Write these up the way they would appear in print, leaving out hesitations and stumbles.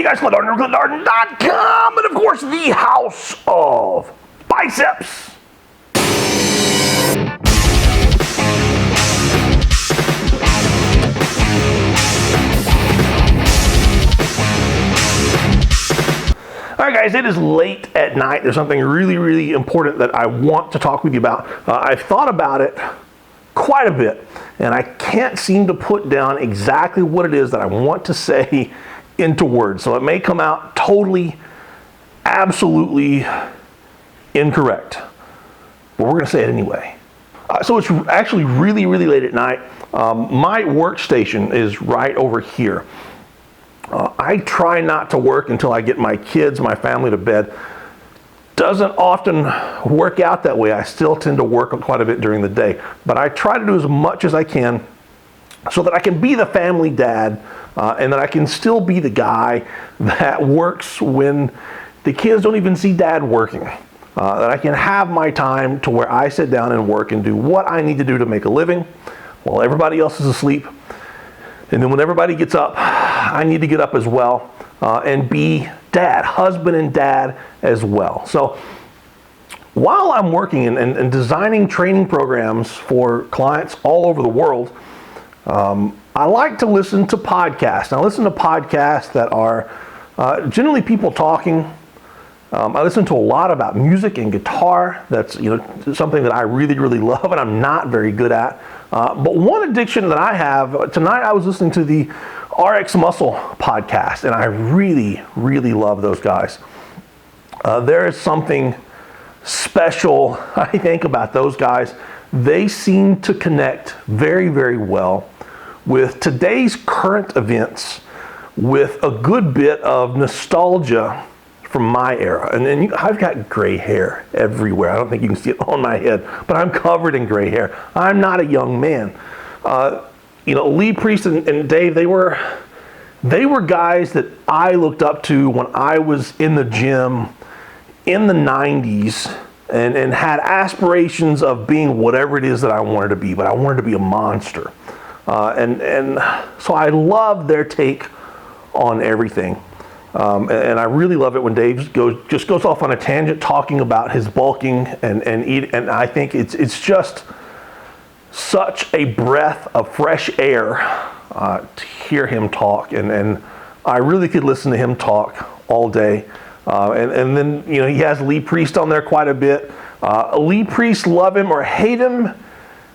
guys, ClintDarden.com, and of course, the House of Biceps. All right, guys, it is late at night. There's something really, really important that I want to talk with you about. I've thought about it quite a bit, and I can't seem to put down exactly what it is that I want to say into words. So it may come out totally, absolutely incorrect, but we're going to say it anyway. So it's actually really, really late at night. My workstation is right over here. I try not to work until I get my kids, my family to bed. Doesn't often work out that way. I still tend to work quite a bit during the day, but I try to do as much as I can so that I can be the family dad and that I can still be the guy that works when the kids don't even see dad working. That I can have my time to where I sit down and work and do what I need to do to make a living while everybody else is asleep. And then when everybody gets up, I need to get up as well and be dad, husband and dad as well. So while I'm working and designing training programs for clients all over the world, I like to listen to podcasts. I listen to podcasts that are generally people talking. I listen to a lot about music and guitar. That's something that I really, really love and I'm not very good at. But one addiction that I have, tonight I was listening to the RX Muscle podcast, and I really, really love those guys. There is something special, I think, about those guys. They seem to connect very, very well with today's current events with a good bit of nostalgia from my era. And then I've got gray hair everywhere. I don't think you can see it on my head, but I'm covered in gray hair. I'm not a young man. Lee Priest and Dave, they were guys that I looked up to when I was in the gym in the 90s and had aspirations of being whatever it is that I wanted to be, but I wanted to be a monster. And so I love their take on everything. And I really love it when Dave just goes off on a tangent talking about his bulking and eat, and I think it's just such a breath of fresh air to hear him talk, and I really could listen to him talk all day. And then he has Lee Priest on there quite a bit. Lee Priest, love him or hate him,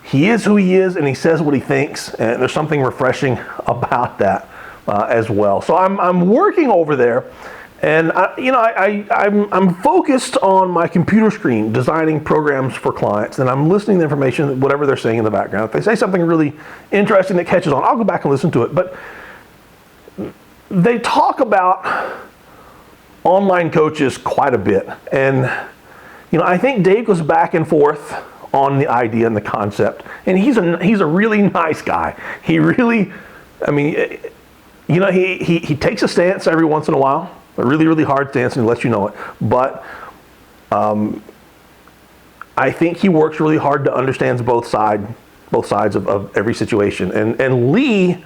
he is who he is, and he says what he thinks, and there's something refreshing about that. As well. So I'm working over there, and I'm focused on my computer screen designing programs for clients, and I'm listening to information, whatever they're saying in the background. If they say something really interesting that catches on, I'll go back and listen to it. But they talk about online coaches quite a bit, and I think Dave goes back and forth on the idea and the concept, and he's a really nice guy. He really, he takes a stance every once in a while, a really, really hard stance, and he lets you know it. But I think he works really hard to understand both sides of every situation. And Lee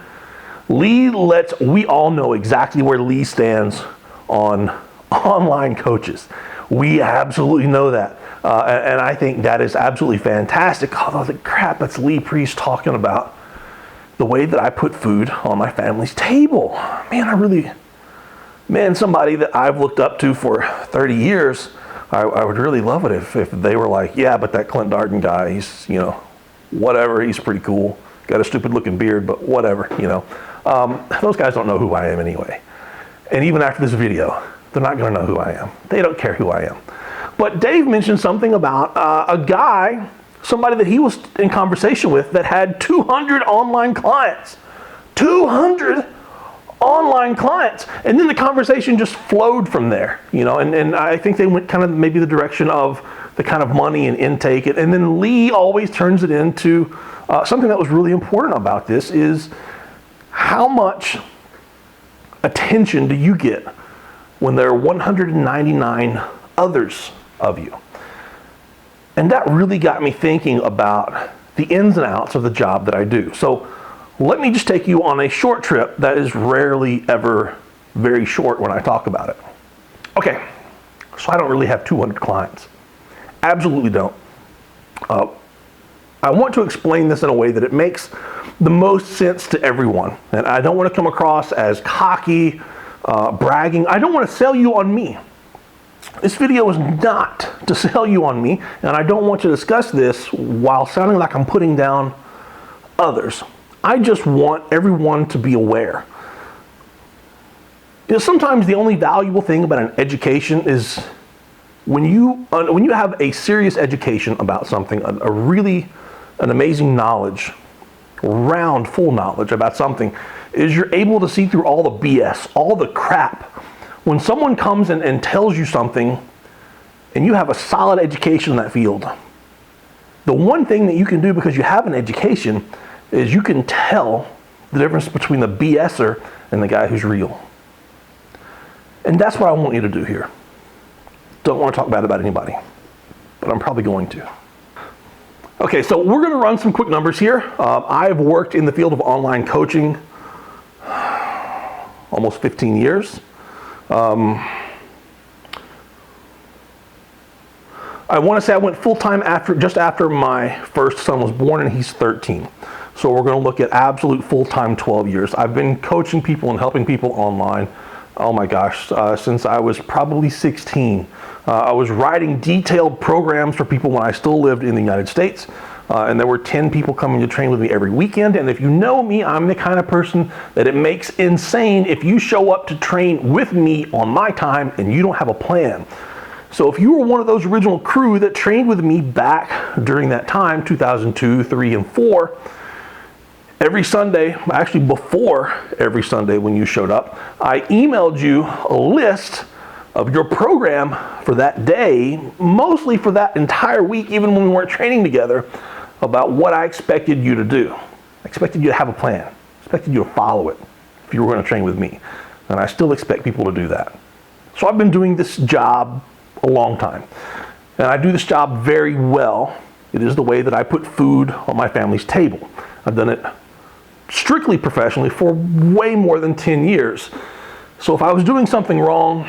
lets we all know exactly where Lee stands on online coaches. We absolutely know that. And I think that is absolutely fantastic. Although, crap, that's Lee Priest talking about the way that I put food on my family's table. Somebody that I've looked up to for 30 years, I would really love it if they were like, yeah, but that Clint Darden guy, he's, whatever, he's pretty cool. Got a stupid looking beard, but whatever, Those guys don't know who I am anyway. And even after this video, they're not gonna know who I am. They don't care who I am. But Dave mentioned something about a guy, somebody that he was in conversation with that had 200 online clients. 200 online clients. And then the conversation just flowed from there, and I think they went kind of maybe the direction of the kind of money and intake. And then Lee always turns it into something that was really important about this is how much attention do you get when there are 199 others of you? And that really got me thinking about the ins and outs of the job that I do. So let me just take you on a short trip that is rarely ever very short when I talk about it. Okay, so I don't really have 200 clients. Absolutely don't. I want to explain this in a way that it makes the most sense to everyone. And I don't want to come across as cocky, bragging. I don't want to sell you on me. This video is not to sell you on me, and I don't want to discuss this while sounding like I'm putting down others. I just want everyone to be aware. You know, sometimes the only valuable thing about an education is when you have a serious education about something, an amazing knowledge, round, full knowledge about something, is you're able to see through all the BS, all the crap. When someone comes in and tells you something and you have a solid education in that field, the one thing that you can do because you have an education is you can tell the difference between the BSer and the guy who's real. And that's what I want you to do here. Don't want to talk bad about anybody, but I'm probably going to. Okay, so we're going to run some quick numbers here. I've worked in the field of online coaching almost 15 years. I want to say I went full-time just after my first son was born, and he's 13. So we're going to look at absolute full-time 12 years. I've been coaching people and helping people online, oh my gosh, since I was probably 16. I was writing detailed programs for people when I still lived in the United States. And there were 10 people coming to train with me every weekend. And if you know me, I'm the kind of person that it makes insane if you show up to train with me on my time and you don't have a plan. So if you were one of those original crew that trained with me back during that time, 2002, 3, and 4, every Sunday, actually before every Sunday when you showed up, I emailed you a list of your program for that day, mostly for that entire week, even when we weren't training together, about what I expected you to do. I expected you to have a plan. I expected you to follow it if you were going to train with me. And I still expect people to do that. So I've been doing this job a long time. And I do this job very well. It is the way that I put food on my family's table. I've done it strictly professionally for way more than 10 years. So if I was doing something wrong,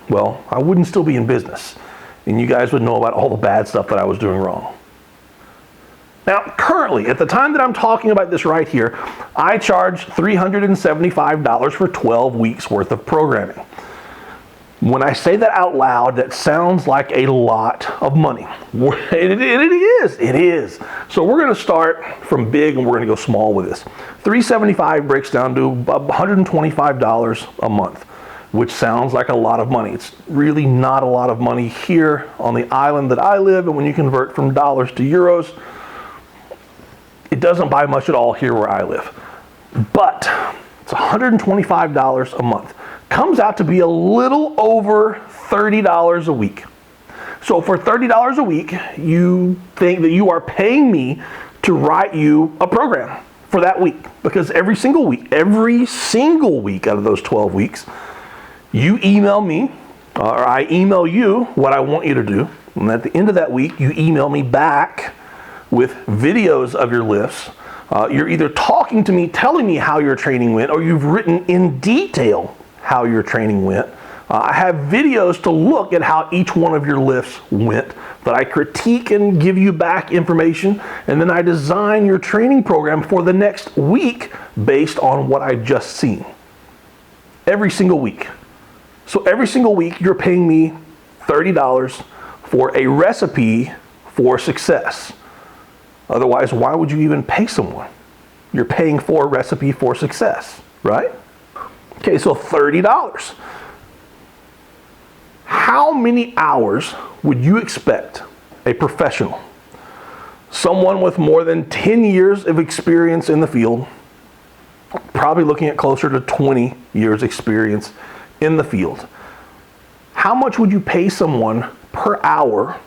well, I wouldn't still be in business. And you guys would know about all the bad stuff that I was doing wrong. Now, currently, at the time that I'm talking about this right here, I charge $375 for 12 weeks worth of programming. When I say that out loud, that sounds like a lot of money. It is. So we're going to start from big and we're going to go small with this. $375 breaks down to $125 a month, which sounds like a lot of money. It's really not a lot of money here on the island that I live, and when you convert from dollars to euros, it doesn't buy much at all here where I live. But it's $125 a month. Comes out to be a little over $30 a week. So for $30 a week, you think that you are paying me to write you a program for that week. Because every single week out of those 12 weeks, you email me, or I email you what I want you to do. And at the end of that week, you email me back with videos of your lifts. You're either talking to me, telling me how your training went, or you've written in detail how your training went. I have videos to look at how each one of your lifts went that I critique and give you back information, and then I design your training program for the next week based on what I've just seen. Every single week. So every single week you're paying me $30 for a recipe for success. Otherwise, why would you even pay someone? You're paying for a recipe for success, right? Okay, so $30. How many hours would you expect a professional, someone with more than 10 years of experience in the field, probably looking at closer to 20 years experience in the field, how much would you pay someone per hour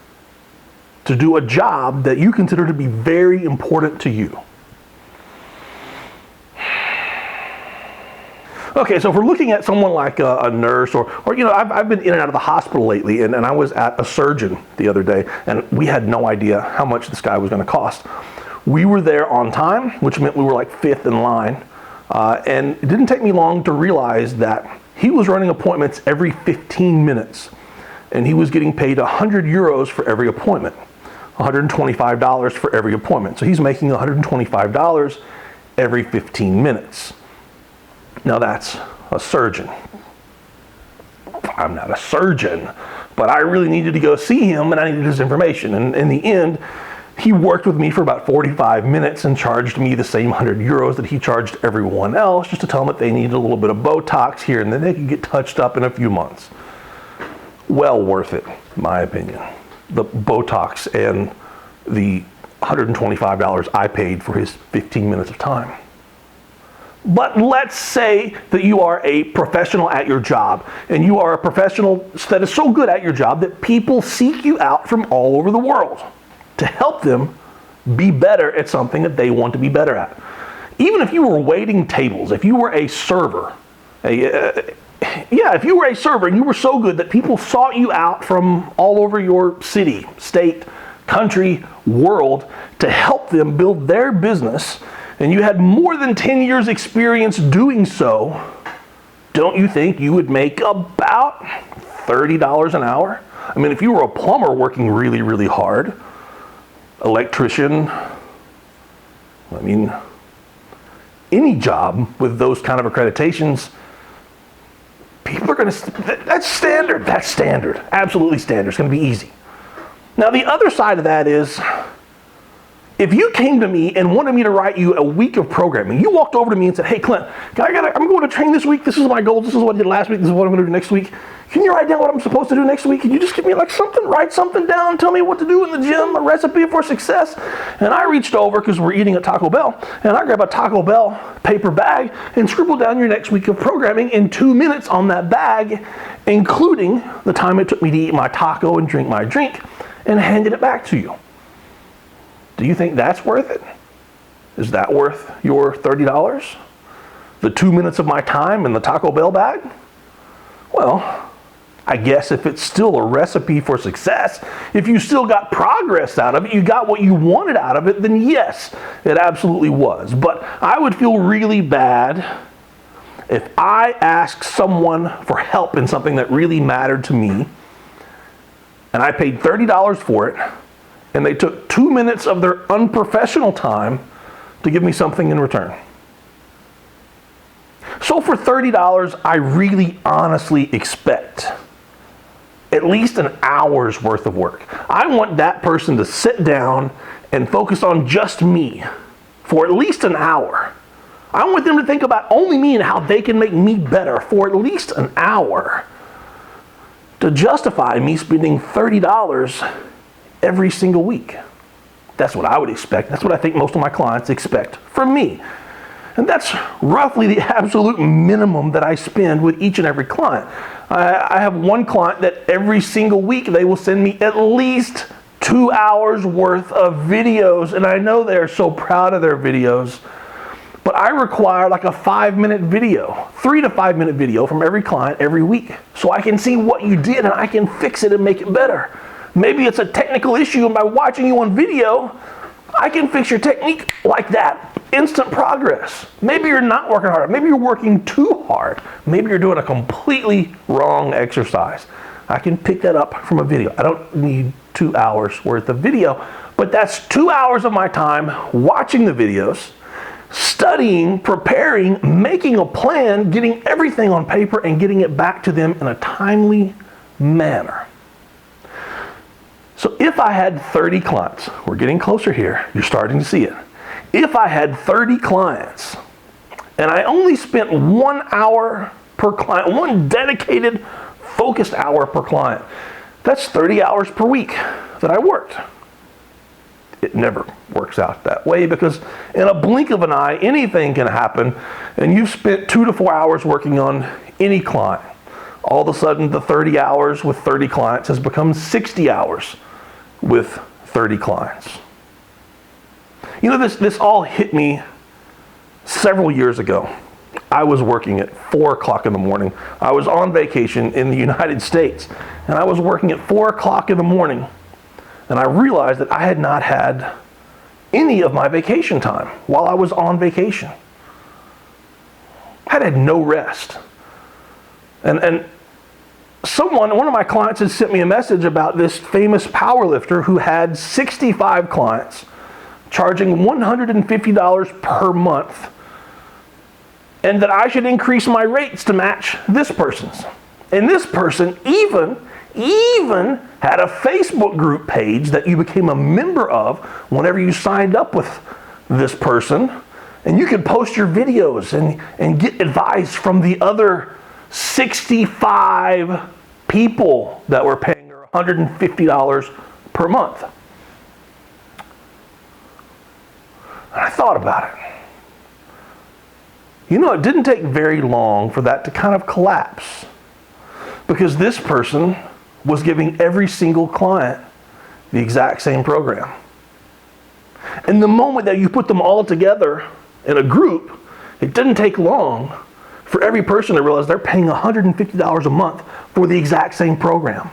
to do a job that you consider to be very important to you? Okay, so if we're looking at someone like a nurse, or you know, I've been in and out of the hospital lately, and I was at a surgeon the other day, and we had no idea how much this guy was going to cost. We were there on time, which meant we were like fifth in line, and it didn't take me long to realize that He was running appointments every 15 minutes, and he was getting paid 100 euros for every appointment, $125 for every appointment. So he's making $125 every 15 minutes. Now that's a surgeon. I'm not a surgeon, but I really needed to go see him, and I needed his information. And in the end, he worked with me for about 45 minutes and charged me the same 100 euros that he charged everyone else, just to tell them that they needed a little bit of Botox here and then they could get touched up in a few months. Well worth it, in my opinion. The Botox and the $125 I paid for his 15 minutes of time. But let's say that you are a professional at your job, and you are a professional that is so good at your job that people seek you out from all over the world to help them be better at something that they want to be better at. Even if you were waiting tables, if you were a server, if you were a server and you were so good that people sought you out from all over your city, state, country, world to help them build their business, and you had more than 10 years experience doing so, don't you think you would make about $30 an hour? I mean, if you were a plumber working really, really hard, electrician, I mean, any job with those kind of accreditations, people are going to, that's standard, absolutely standard, it's going to be easy. Now the other side of that is, if you came to me and wanted me to write you a week of programming, you walked over to me and said, hey Clint, I'm going to train this week, this is my goal, this is what I did last week, this is what I'm going to do next week. Can you write down what I'm supposed to do next week? Can you just give me like something, write something down, tell me what to do in the gym, a recipe for success? And I reached over, because we're eating at Taco Bell, and I grabbed a Taco Bell paper bag and scribbled down your next week of programming in 2 minutes on that bag, including the time it took me to eat my taco and drink my drink, and handed it back to you. Do you think that's worth it? Is that worth your $30? The 2 minutes of my time in the Taco Bell bag? Well, I guess if it's still a recipe for success, if you still got progress out of it, you got what you wanted out of it, then yes, it absolutely was. But I would feel really bad if I asked someone for help in something that really mattered to me, and I paid $30 for it, and they took 2 minutes of their unprofessional time to give me something in return. So for $30, I really honestly expect at least an hour's worth of work. I want that person to sit down and focus on just me for at least an hour. I want them to think about only me and how they can make me better for at least an hour to justify me spending $30 every single week. That's what I would expect. That's what I think most of my clients expect from me. And that's roughly the absolute minimum that I spend with each and every client. I have one client that every single week they will send me at least 2 hours worth of videos, and I know they're so proud of their videos, but I require like a 5-minute video, 3 to 5 minute video from every client every week, so I can see what you did and I can fix it and make it better. Maybe it's a technical issue, and by watching you on video, I can fix your technique like that. Instant progress. Maybe you're not working hard. Maybe you're working too hard. Maybe you're doing a completely wrong exercise. I can pick that up from a video. I don't need 2 hours worth of video, but that's 2 hours of my time watching the videos, studying, preparing, making a plan, getting everything on paper, and getting it back to them in a timely manner. So if I had 30 clients, we're getting closer here, you're starting to see it. If I had 30 clients and I only spent 1 hour per client, one dedicated, focused hour per client, that's 30 hours per week that I worked. It never works out that way, because in a blink of an eye, anything can happen, and you've spent 2 to 4 hours working on any client. All of a sudden, the 30 hours with 30 clients has become 60 hours with 30 clients. You know, this all hit me several years ago. I was working at 4 o'clock in the morning. I was on vacation in the United States, and I was working at 4 o'clock in the morning, and I realized that I had not had any of my vacation time while I was on vacation. I had no rest. And one of my clients had sent me a message about this famous power lifter who had 65 clients, charging $150 per month, and that I should increase my rates to match this person's. And this person even had a Facebook group page that you became a member of whenever you signed up with this person, and you could post your videos and get advice from the other 65 people that were paying her $150 per month. And I thought about it. You know, it didn't take very long for that to kind of collapse, because this person was giving every single client the exact same program. And the moment that you put them all together in a group, it didn't take long for every person to realize they're paying $150 a month for the exact same program,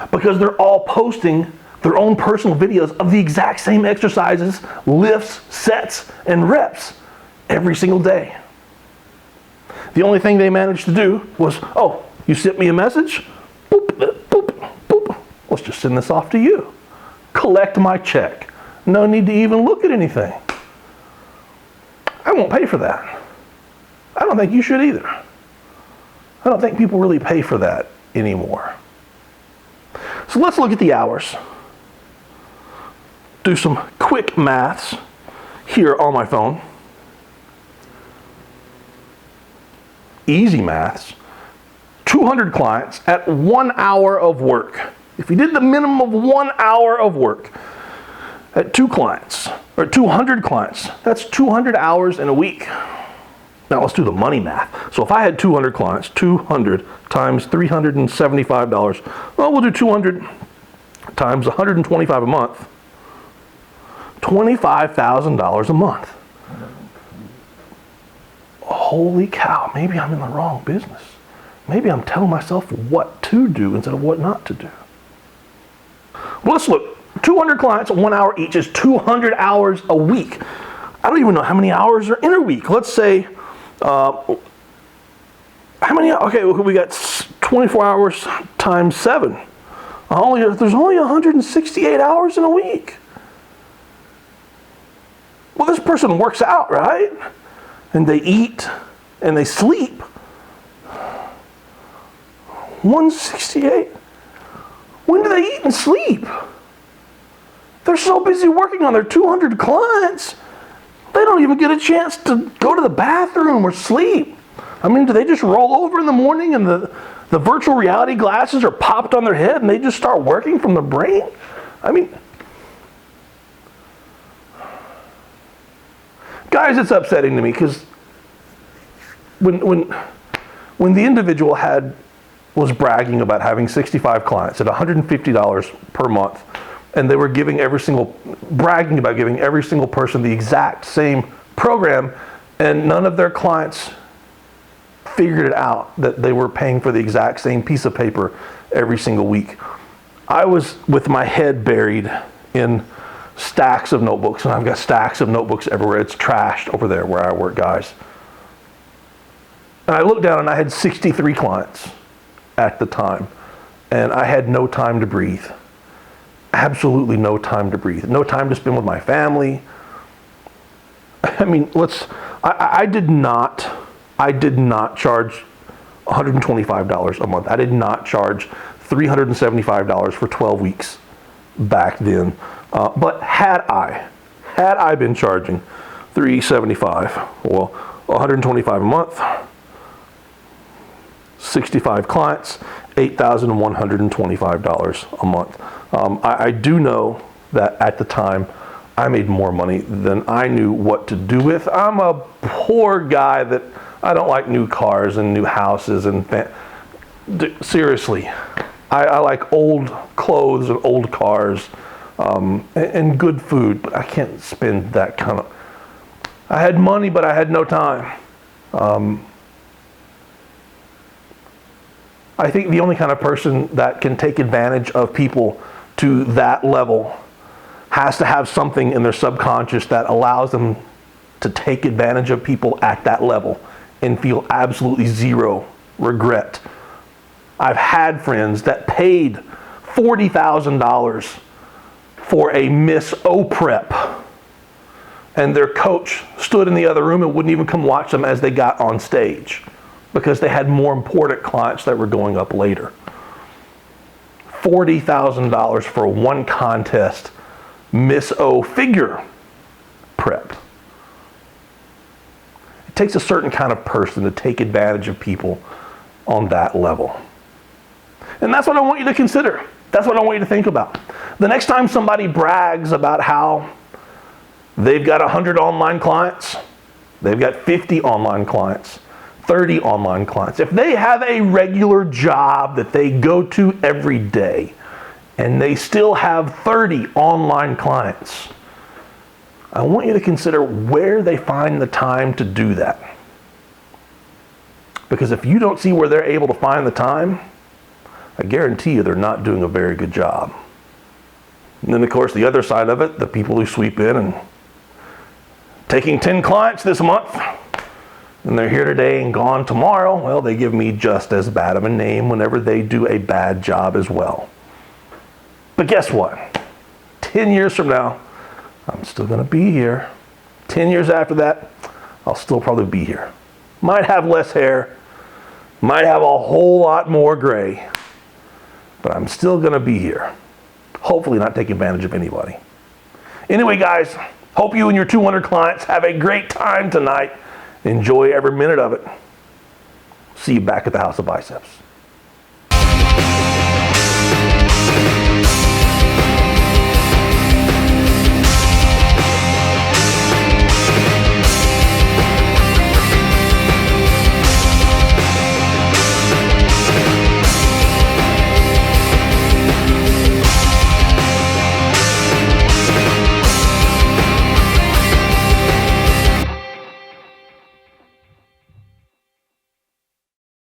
because they're all posting their own personal videos of the exact same exercises, lifts, sets, and reps every single day. The only thing they managed to do was, oh, you sent me a message? Boop, boop, boop. Let's just send this off to you. Collect my check. No need to even look at anything. I won't pay for that. I don't think you should either. I don't think people really pay for that anymore. So let's look at the hours. Do some quick maths here on my phone. Easy maths. 200 clients at 1 hour of work. If you did the minimum of 1 hour of work at 2 clients, or 200 clients, that's 200 hours in a week. Now let's do the money math. So if I had 200 clients, 200 times $375, well, we'll do 200 times 125 a month, $25,000 a month. Holy cow, maybe I'm in the wrong business. Maybe I'm telling myself what to do instead of what not to do. Well, let's look. 200 clients, 1 hour each is 200 hours a week. I don't even know how many hours are in a week. Let's say, how many? Okay, we got 24 hours times 7. There's only 168 hours in a week. Well, this person works out, right? And they eat and they sleep. 168. When do they eat and sleep? They're so busy working on their 200 clients, they don't even get a chance to go to the bathroom or sleep. I mean, do they just roll over in the morning and the virtual reality glasses are popped on their head and they just start working from the brain? I mean, guys, it's upsetting to me, because when the individual was bragging about having 65 clients at $150 per month, and they were bragging about giving every single person the exact same program, and none of their clients figured it out that they were paying for the exact same piece of paper every single week. I was with my head buried in stacks of notebooks, and I've got stacks of notebooks everywhere. It's trashed over there where I work, guys. And I looked down and I had 63 clients at the time, and I had no time to breathe. Absolutely no time to breathe. No time to spend with my family. I mean, I did not charge $125 a month. I did not charge $375 for 12 weeks back then. But had I been charging $375, well, $125 a month, 65 clients, $8,125 a month. I do know that at the time I made more money than I knew what to do with. I'm a poor guy that I don't like new cars and new houses and seriously, I like old clothes and old cars and good food, but I can't spend that kind of. I had money, but I had no time. I think the only kind of person that can take advantage of people to that level has to have something in their subconscious that allows them to take advantage of people at that level and feel absolutely zero regret I've had friends that paid $40,000 for a Miss O prep, and their coach stood in the other room and wouldn't even come watch them as they got on stage because they had more important clients that were going up later. $40,000 for one contest, Miss O figure prep. It takes a certain kind of person to take advantage of people on that level. And that's what I want you to consider. That's what I want you to think about. The next time somebody brags about how they've got 100 online clients, they've got 50 online clients, 30 online clients. If they have a regular job that they go to every day and they still have 30 online clients, I want you to consider where they find the time to do that. Because if you don't see where they're able to find the time, I guarantee you they're not doing a very good job. And then, of course, the other side of it, the people who sweep in and taking 10 clients this month, and they're here today and gone tomorrow, well, they give me just as bad of a name whenever they do a bad job as well. But guess what? 10 years from now, I'm still going to be here. 10 years after that, I'll still probably be here. Might have less hair, might have a whole lot more gray, but I'm still going to be here. Hopefully not take advantage of anybody. Anyway, guys, hope you and your 200 clients have a great time tonight. Enjoy every minute of it. See you back at the House of Biceps.